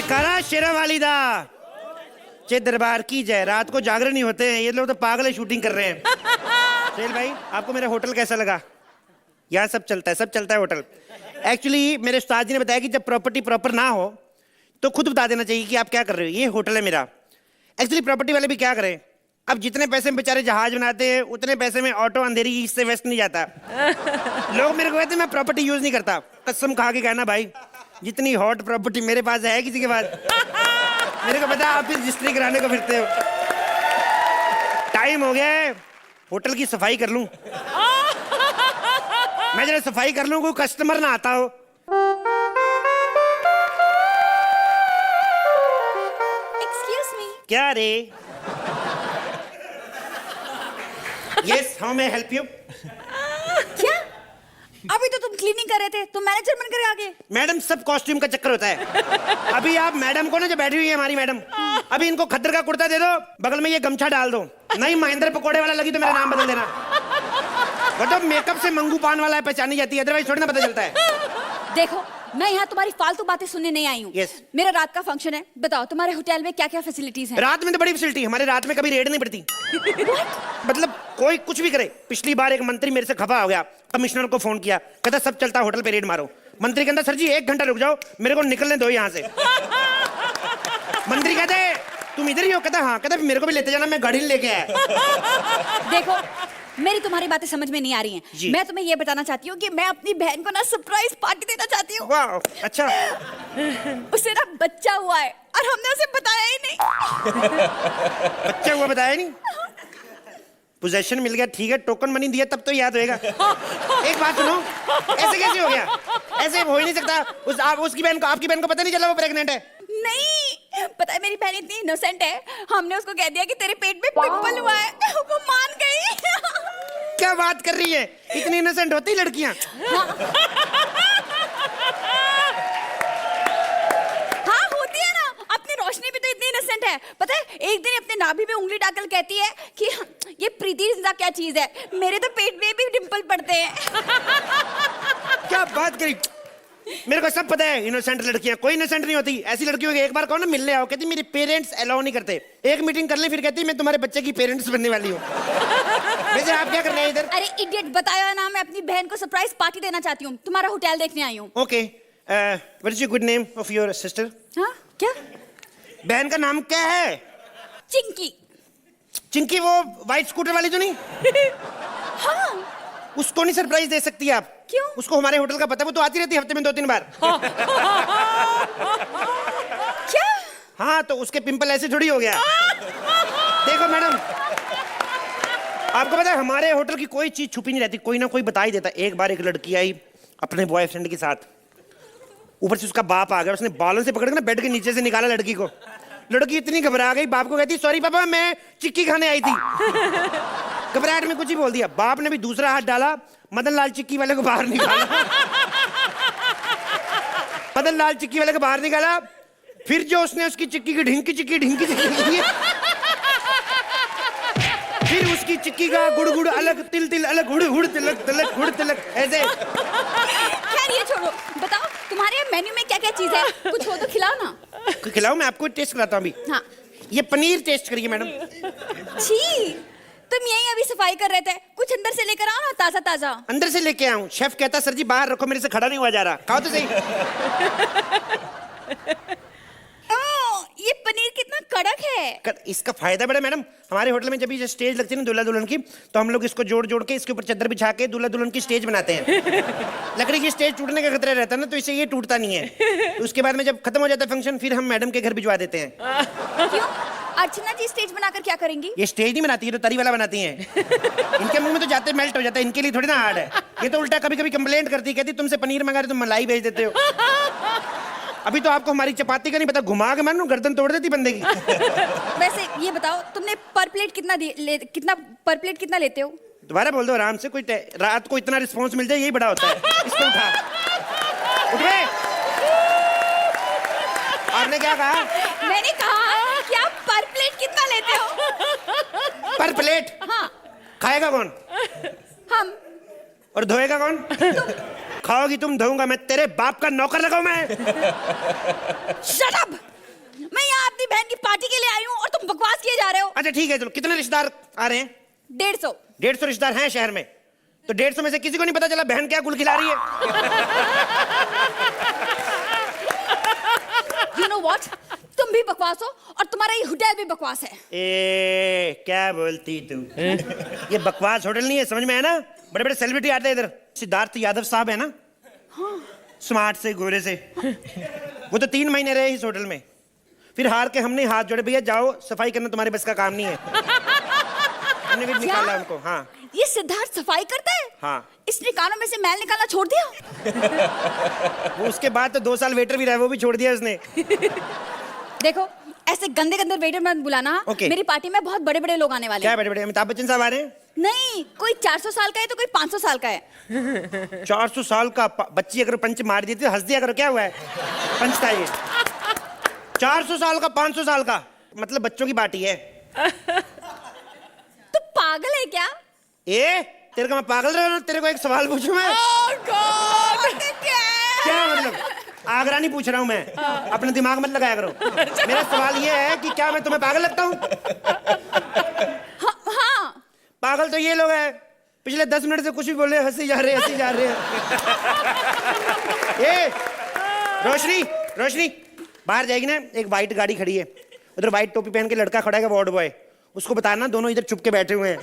जयकारा शेरा वालिदा चे दरबार की जय। रात को जागरण नहीं होते हैं ये लोग, तो पागल है, शूटिंग कर रहे हैं। सुहेल भाई, आपको मेरा होटल कैसा लगा? यहाँ सब चलता है, सब चलता है होटल। एक्चुअली मेरे उस्ताद जी ने बताया कि जब प्रॉपर्टी प्रॉपर ना हो तो खुद बता देना चाहिए कि आप क्या कर रहे हो। ये होटल है मेरा। एक्चुअली प्रॉपर्टी वाले भी क्या करें, अब जितने पैसे में बेचारे जहाज बनाते हैं उतने पैसे में ऑटो अंधेरी ईस्ट से वेस्ट नहीं जाता। लोग मेरे को कहते हैं मैं प्रॉपर्टी यूज नहीं करता। कसम खा के कहना भाई, जितनी हॉट प्रॉपर्टी मेरे पास है किसी के पास? मेरे को पता आप रजिस्ट्री कराने को फिरते हो। टाइम हो गया है, होटल की सफाई कर लूं। मैं जरा सफाई कर लूं, कोई कस्टमर ना आता हो। Excuse me. क्या रे? Yes, how may help you? क्या? अभी तो तुम क्लीनिंग कर रहे थे, तुम मैनेजर बनकर आ गए। मैडम, सब कॉस्ट्यूम का चक्कर होता है। अभी आप मैडम को ना, जो बैठी हुई है हमारी मैडम, अभी इनको खद्दर का कुर्ता दे दो, बगल में ये गमछा डाल दो। नहीं महेंद्र पकोड़े वाला लगी तो मेरा नाम बदल देना। मतलब मेकअप से मंगू पान वाला है, पहचानी जाती है, अदरवाइज थोड़ी ना पता चलता है। देखो, मैं यहाँ तुम्हारी फालतू बातें सुनने नहीं आई हूँ। Yes. मेरा रात का फंक्शन है, बताओ तुम्हारे होटल में क्या क्या फैसिलिटीज हैं? रात में तो बड़ी फैसिलिटी, हमारे रात में कभी रेड नहीं पड़ती। मतलब कोई कुछ भी करे। पिछली बार एक मंत्री मेरे से खफा हो गया, कमिश्नर को फोन किया, कहता सब चलता होटल पे रेड मारो। मंत्री कहता सर जी 1 घंटा रुक जाओ, मेरे को निकलने दो यहाँ से। मंत्री कहते तुम इधर ही हो? कहता हाँ। कहता मेरे को भी लेते जाना, मैं गाड़ी लेके आया। देखो, मेरी तुम्हारी बातें समझ में नहीं आ रही हैं। मैं तुम्हें ये बताना चाहती हूँ कि मैं अपनी बहन को ना सरप्राइज पार्टी देना चाहती हूँ। वाह, अच्छा। उसे ना बच्चा हुआ है और हमने उसे बताया ही नहीं। बच्चा हुआ बताया नहीं? पोजेशन मिल गया, ठीक है, टोकन मनी दिया तब तो याद होएगा। एक बात सुनो, ऐसे कैसे हो गया? ऐसे हो ही नहीं सकता। उसकी बहन को, आपकी बहन को पता नहीं चला वो प्रेग्नेंट है? नहीं, पता है मेरी बहन इतनी इनोसेंट है, हमने उसको कह दिया कि तेरे पेट में पिंपल हुआ है, वो मान गई। क्या बात कर रही है? इतनी इनोसेंट होती लड़कियां? हाँ होती है ना, अपनी रोशनी भी तो इतनी इनोसेंट है। पता है एक दिन अपने नाभि में उंगली डालकर कहती है कि ये प्रीति जिंदा क्या चीज है, मेरे तो पेट में भी डिंपल पड़ते हैं। क्या बात करी? मेरे को सब पता है, इनोसेंट लड़कियां कोई इनोसेंट नहीं होती। ऐसी लड़कियों को एक बार कहो ना मिलने आओ, कहती मेरे पेरेंट्स अलाउ नहीं करते। एक मीटिंग कर ले फिर कहती मैं तुम्हारे बच्चे की पेरेंट्स बनने वाली हूँ। वैसे आप क्या कर रहे हैं इधर? अरे इडियट, बताया ना, मैं अपनी बहन को सरप्राइज पार्टी देना चाहती हूँ, तुम्हारा होटल देखने आई हूँ। Okay, what is your good name of your sister? हाँ क्या? बहन का नाम क्या है? चिंकी। चिंकी, वो व्हाइट स्कूटर वाली तो नहीं? हाँ। उसको नहीं सरप्राइज दे सकती आप? क्यों? उसको हमारे होटल का पता है, वो तो आती रहती है हफ्ते में 2-3 बार। क्या? हाँ, तो उसके पिंपल ऐसे थोड़ी हो गया। देखो मैडम, आपको पता है हमारे होटल की कोई चीज छुपी नहीं रहती, कोई ना कोई बता ही देता। एक बार एक लड़की आई अपने बॉयफ्रेंड के साथ, ऊपर से उसका बाप आ गया, उसने बालों से पकड़ के ना बेड के नीचे से निकाला लड़की को। लड़की इतनी घबरा गई, बाप को कहती सॉरी पापा, मैं चिक्की खाने आई थी। घबराहट में कुछ ही बोल दिया। बाप ने भी दूसरा हाथ डाला, मदन लाल चिक्की वाले को बाहर निकाला। मदन लाल चिक्की वाले को बाहर निकाला, फिर जो उसने उसकी चिक्की की ढिंकी चिक्की फिर उसकी चिक्की का गुड़ गुड़ अलग, तिल तिल अलग, हुड़ हुड़ तिलक तिलक हुड़ तिलक, ऐसे। खैर ये छोड़ो, बताओ तुम्हारे मेन्यू में क्या क्या चीज है, कुछ हो तो खिलाओ ना। खिलाओ, मैं आपको टेस्ट कराता हूँ अभी। हाँ। ये पनीर टेस्ट करिए मैडम। छी, तुम यहीं अभी सफाई कर रहे थे, कुछ अंदर से लेकर आओ ना, ताजा ताजा। अंदर से लेके आऊं? शेफ कहता सर जी बाहर रखो, मेरे से खड़ा नहीं हुआ जा रहा। खाओ तो सही। ये पनीर कितना कड़क है। इसका फायदा बड़ा मैडम, हमारे होटल में जब भी स्टेज लगती है ना दूल्हा दुल्हन की, तो हम लोग इसको जोड़ जोड़ के इसके ऊपर चादर बिछा के दूल्हा दुल्हन की स्टेज बनाते हैं। लकड़ी की स्टेज टूटने का खतरा रहता है ना, तो इससे ये टूटता नहीं है। उसके बाद में जब खत्म हो जाता है फंक्शन, फिर हम मैडम के घर भिजवा देते हैं। क्यों? अर्चना जी स्टेज बनाकर क्या करेंगी? ये स्टेज नहीं बनाती है, तो तरी वाला बनाती हैं। इनके मुंह में तो जाते मेल्ट हो जाता है, इनके लिए थोड़ी ना हार्ड है। ये तो उल्टा कभी कभी कंप्लेंट करती, कहती तुमसे पनीर मंगा रहे तुम मलाई भेज देते हो। अभी तो आपको हमारी चपाती का नहीं पता, घुमा के मानो गर्दन तोड़ देती बंदे की। वैसे ये बताओ, तुमने पर प्लेट कितना लेते हो? दोबारा बोल दो आराम से, कोई रात को इतना रिस्पॉन्स मिल जाए यही बड़ा होता है। इसको उठा, उठ बे। आपने क्या कहा? मैंने कहा कि आप पर प्लेट कितना लेते हो? पर प्लेट? हाँ। खाएगा कौन? हम। और धोएगा कौन? खाओगी तुम, धोऊंगा मैं। तेरे बाप का नौकर लगाऊं मैं? Shut up! अपनी बहन की पार्टी के लिए आई हूँ और तुम बकवास किए जा रहे हो। अच्छा ठीक है चलो, कितने रिश्तेदार आ रहे हैं? 150। 150 रिश्तेदार हैं शहर में, तो 150 में से किसी को नहीं पता चला बहन क्या गुल खिला रही है? You know what? तुम भी बकवास हो और तुम्हारा ये होटल भी बकवास है। क्या बोलती तू? ये बकवास होटल नहीं है, समझ में है ना? बड़े बड़े सेलिब्रिटी आते हैं इधर। सिद्धार्थ यादव साहब है ना, स्मार्ट से गोरे से, वो तो 3 महीने रहे इस होटल में, फिर हार के हमने हाथ जोड़े, भैया जाओ सफाई करना तुम्हारे बस का काम नहीं है। हमने भी निकाला उनको। हाँ ये सिद्धार्थ सफाई करता है? हाँ। इसने कानों में से मैल निकालना छोड़ दिया? वो उसके बाद तो 2 साल वेटर भी रहा, वो भी छोड़ दिया उसने। देखो ऐसे गंदे गंदे वेटर मत बुलाना। Okay. मेरी पार्टी में बहुत बड़े बड़े लोग आने वाले क्या हैं। बड़े बड़े? अमिताभ बच्चन साहब आ रहे हैं? नहीं, कोई 400 साल का है तो कोई 500 साल का है। 400 साल का बच्ची अगर पंच मार देती तो हंस दिया करो, क्या हुआ है? पंच था ये। 400 साल का 500 साल का मतलब बच्चों की पार्टी है। तो पागल है क्या? तेरे का मैं पागल रहा हूँ? तेरे को एक सवाल पूछूं मैं? क्या मतलब? आगरा नहीं पूछ रहा हूँ मैं, अपने दिमाग मत लगाया करो। मेरा सवाल ये है कि क्या मैं तुम्हें पागल लगता हूँ? हाँ। पागल तो ये लोग हैं, पिछले 10 मिनट से कुछ भी बोले, हंसी जा रहे हंसी जा रहे हैं। रोशनी रोशनी बाहर जाएगी ना, एक वाइट गाड़ी खड़ी है, उधर वाइट टोपी पहन के लड़का खड़ा है, वार्ड बॉय, उसको बताना दोनों इधर चुप के बैठे हुए हैं।